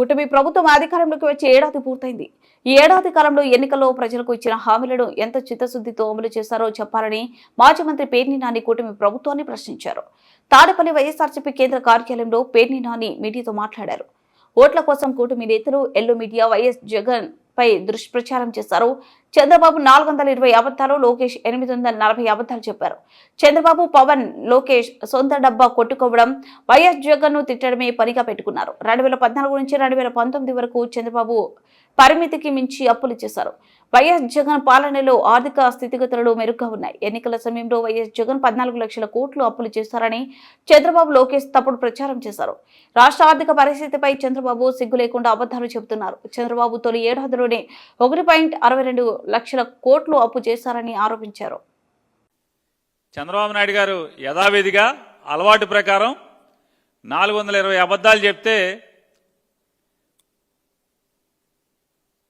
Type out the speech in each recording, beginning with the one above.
కూటమి ప్రభుత్వం అధికారంలోకి వచ్చి ఏడాది పూర్తయింది. ఈ ఏడాది కాలంలో ఎన్నికల్లో ప్రజలకు ఇచ్చిన హామీలను ఎంత చిత్తశుద్ధితో అమలు చేశారో చెప్పాలని మాజీ మంత్రి పేర్ని నాని కూటమి ప్రభుత్వాన్ని ప్రశ్నించారు. తాడేపల్లి వైఎస్ఆర్సీపీ కేంద్ర కార్యాలయంలో పేర్ని నాని మీడియాతో మాట్లాడారు. ఓట్ల కోసం కూటమి నేతలు ఎల్లో మీడియా వైఎస్ జగన్ పై దుష్ప్రచారం చేశారు. చంద్రబాబు 420 అబద్ధాలు, లోకేష్ 840 అబద్ధాలు చెప్పారు. చంద్రబాబు, పవన్, లోకేష్ సొంత డబ్బా కొట్టుకోవడం, వైఎస్ జగన్ ను తిట్టడమే పనిగా పెట్టుకున్నారు. 2014 నుంచి 2019 వరకు చంద్రబాబు పరిమితికి మించి అప్పులు చేశారు. వైఎస్ జగన్ పాలనలో ఆర్థిక స్థితిగతులు మెరుగ్గా ఉన్నాయి. ఎన్నికల సమయంలో వైఎస్ జగన్ 14 లక్షల కోట్లు అప్పులు చేశారని చంద్రబాబు, లోకేష్ తప్పుడు ప్రచారం చేశారు. రాష్ట్ర ఆర్థిక పరిస్థితిపై చంద్రబాబు సిగ్గు లేకుండా అబద్ధాలు చెబుతున్నారు. చంద్రబాబు తొలి ఏడాదిలోనే 1.62 లక్షల కోట్లు అప్పు చేశారని ఆరోపించారు. చంద్రబాబు నాయుడు గారు యథావిధిగా అలవాటు ప్రకారం 420 అబద్ధాలు చెప్తే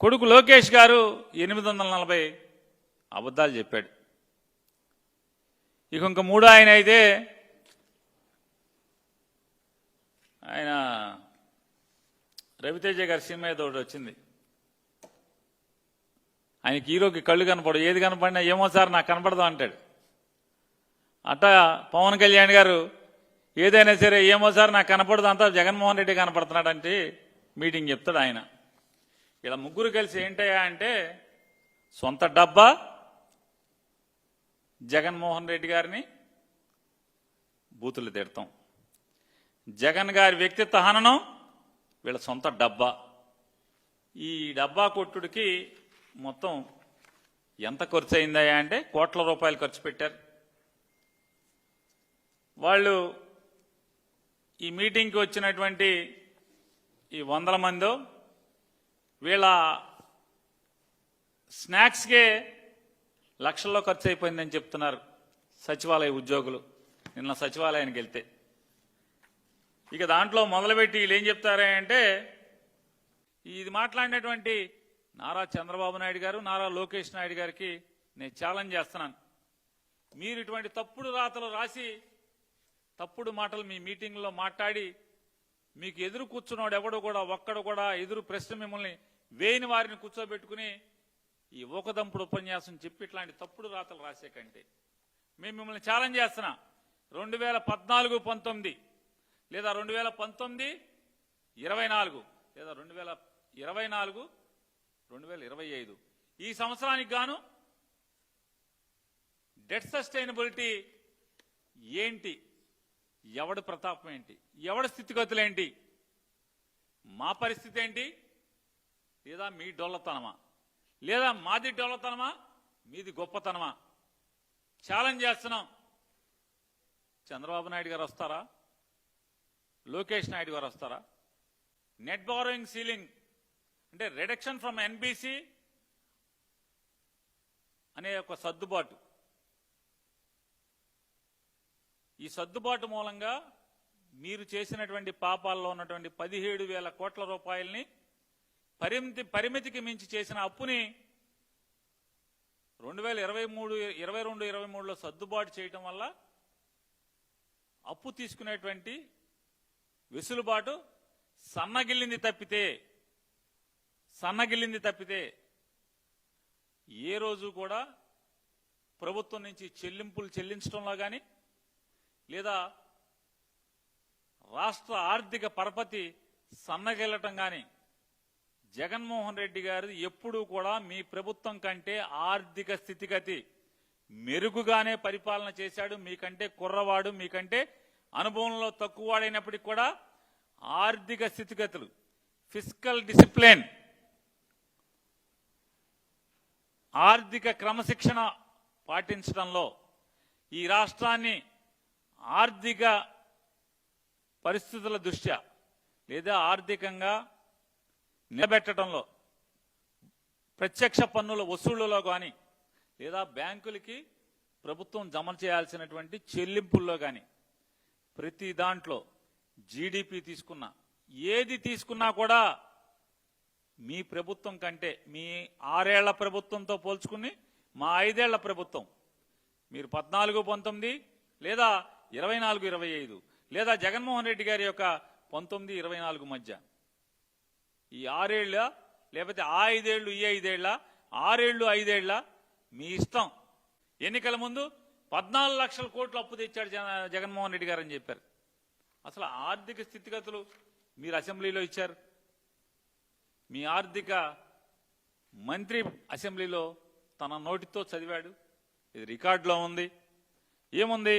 కొడుకు లోకేష్ గారు 840 అబద్ధాలు చెప్పాడు. ఇంక మూడో ఆయన అయితే ఆయన రవితేజ గారి సినిమా ఏదో ఒకటి వచ్చింది. ఆయనకి హీరోకి కళ్ళు కనపడు, ఏది కనపడినా ఏమో సార్ నాకు కనపడదాం అంటాడు. అట్టా పవన్ కళ్యాణ్ గారు ఏదైనా సరే ఏమో సార్ నాకు కనపడదు, అంతా జగన్మోహన్ రెడ్డి కనపడుతున్నాడంటే మీటింగ్ చెప్తాడు ఆయన. ఇలా ముగ్గురు కలిసి ఏంటయ్యా అంటే సొంత డబ్బా, జగన్మోహన్ రెడ్డి గారిని బూతులు తిడతాం, జగన్ గారి వ్యక్తిత్వ హననం, వీళ్ళ సొంత డబ్బా. ఈ డబ్బా కొట్టుడికి మొత్తం ఎంత ఖర్చు అయిందయ్యా అంటే కోట్ల రూపాయలు ఖర్చు పెట్టారు. వాళ్ళు ఈ మీటింగ్కి వచ్చినటువంటి ఈ 100 మందో వీళ్ళ స్నాక్స్కే లక్షల్లో ఖర్చు అయిపోయిందని చెప్తున్నారు సచివాలయ ఉద్యోగులు. నిన్న సచివాలయానికి వెళ్తే ఇక దాంట్లో మొదలుపెట్టి వీళ్ళు ఏం చెప్తారా అంటే ఇది మాట్లాడినటువంటి నారా చంద్రబాబు నాయుడు గారు, నారా లోకేష్ నాయుడు గారికి నేను ఛాలెంజ్ చేస్తున్నాను. మీరు ఇటువంటి తప్పుడు రాతలు రాసి తప్పుడు మాటలు మీ మీటింగ్లో మాట్లాడి మీకు ఎదురు కూర్చున్నాడు ఎవడు కూడా ఒక్కడు కూడా ఎదురు ప్రశ్న మిమ్మల్ని వేయని వారిని కూర్చోబెట్టుకుని ఈ ఊకదంపుడు ఉపన్యాసం చెప్పి ఇట్లాంటి తప్పుడు రాతలు రాసే కంటే మేము మిమ్మల్ని ఛాలెంజ్ చేస్తున్నాం. 2014-19 లేదా 2019-24 లేదా 2024-2025 ఈ సంవత్సరానికి గాను డెట్ సస్టైనబిలిటీ ఏంటి, ఎవడి ప్రతాపం ఏంటి, ఎవడి స్థితిగతులేంటి, మా పరిస్థితి ఏంటి, లేదా మీ డొల్లతనమా, లేదా మాది డొల్లతనమా, మీది గొప్పతనమా ఛాలెంజ్ చేస్తున్నాం. చంద్రబాబు నాయుడు గారు వస్తారా, లోకేష్ నాయుడు గారు వస్తారా? నెట్ బారోయింగ్ సీలింగ్ అంటే రిడక్షన్ ఫ్రమ్ ఎన్బిసి అనే ఒక సర్దుబాటు, ఈ సర్దుబాటు మూలంగా మీరు చేసినటువంటి పాపాల్లో ఉన్నటువంటి 17,000 కోట్ల రూపాయలని పరిమితికి మించి చేసిన అప్పుని 2022-23లో సర్దుబాటు చేయటం వల్ల అప్పు తీసుకునేటువంటి వెసులుబాటు సన్నగిల్లింది తప్పితే ఏ రోజు కూడా ప్రభుత్వం నుంచి చెల్లింపులు చెల్లించడంలో కానీ లేదా రాష్ట్ర ఆర్థిక పరపతి సన్నగిల్లటం కానీ జగన్మోహన్ రెడ్డి గారు ఎప్పుడూ కూడా మీ ప్రభుత్వం కంటే ఆర్థిక స్థితిగతి మెరుగుగానే పరిపాలన చేశాడు. మీకంటే కుర్రవాడు, మీకంటే అనుభవంలో తక్కువవాడైనప్పటికీ కూడా ఆర్థిక స్థితిగతులు, ఫిస్కల్ డిసిప్లిన్, ఆర్థిక క్రమశిక్షణ పాటించడంలో ఈ రాష్ట్రాన్ని ఆర్థిక పరిస్థితుల దృష్ట్యా లేదా ఆర్థికంగా నిలబెట్టడంలో, ప్రత్యక్ష పన్నుల వసూళ్లలో కానీ లేదా బ్యాంకులకి ప్రభుత్వం జమ చేయాల్సినటువంటి చెల్లింపుల్లో కానీ ప్రతి దాంట్లో జీడిపి తీసుకున్నా ఏది తీసుకున్నా కూడా మీ ప్రభుత్వం కంటే, మీ 6 ఏళ్ల ప్రభుత్వంతో పోల్చుకుని మా 5 ఏళ్ల ప్రభుత్వం, మీరు 14-19 లేదా 24-25 లేదా జగన్మోహన్ రెడ్డి గారి యొక్క 19-24 మధ్య ఈ 6 ఏళ్ళ లేకపోతే ఆ 5 ఏళ్ళు ఈ 5 ఏళ్ళ 6 ఏళ్ళు 5 ఏళ్ళ మీ ఇష్టం. ఎన్నికల ముందు 14 లక్షల కోట్లు అప్పు తెచ్చాడు జగన్మోహన్ రెడ్డి గారు అని చెప్పారు. అసలు ఆర్థిక స్థితిగతులు మీరు అసెంబ్లీలో ఇచ్చారు. మీ ఆర్థిక మంత్రి అసెంబ్లీలో తన నోటితో చదివాడు. ఇది రికార్డులో ఉంది. ఏముంది?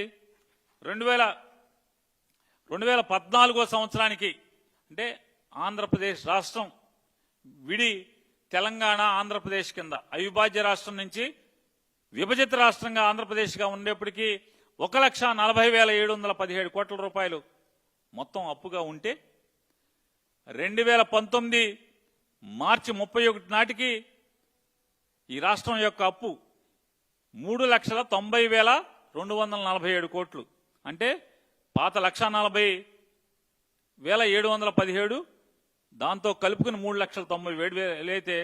2014 సంవత్సరానికి అంటే ఆంధ్రప్రదేశ్ రాష్ట్రం విడి తెలంగాణ ఆంధ్రప్రదేశ్ కింద అవిభాజ్య రాష్ట్రం నుంచి విభజిత రాష్ట్రంగా ఆంధ్రప్రదేశ్గా ఉండేప్పటికీ 1,40,717 కోట్ల రూపాయలు మొత్తం అప్పుగా ఉంటే 2019 మార్చి 31 నాటికి ఈ రాష్ట్రం యొక్క అప్పు 3,90,247 కోట్లు. అంటే పాత 1,40,717 దాంతో కలుపుకుని 3,90,000 అయితే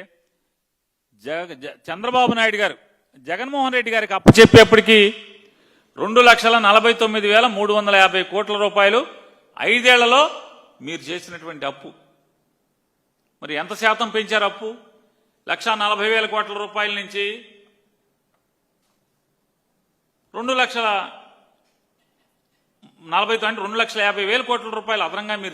చంద్రబాబు నాయుడు గారు జగన్మోహన్ రెడ్డి గారికి అప్పచెప్పేప్పటికీ 2,49,350 కోట్ల రూపాయలు 5 ఏళ్లలో మీరు చేసినటువంటి అప్పు. మరి ఎంత శాతం పెంచారు అప్పు? 1,40,000 కోట్ల రూపాయల నుంచి 2,40,000 అంటే 2,50,000 కోట్ల రూపాయలు అదనంగా మీరు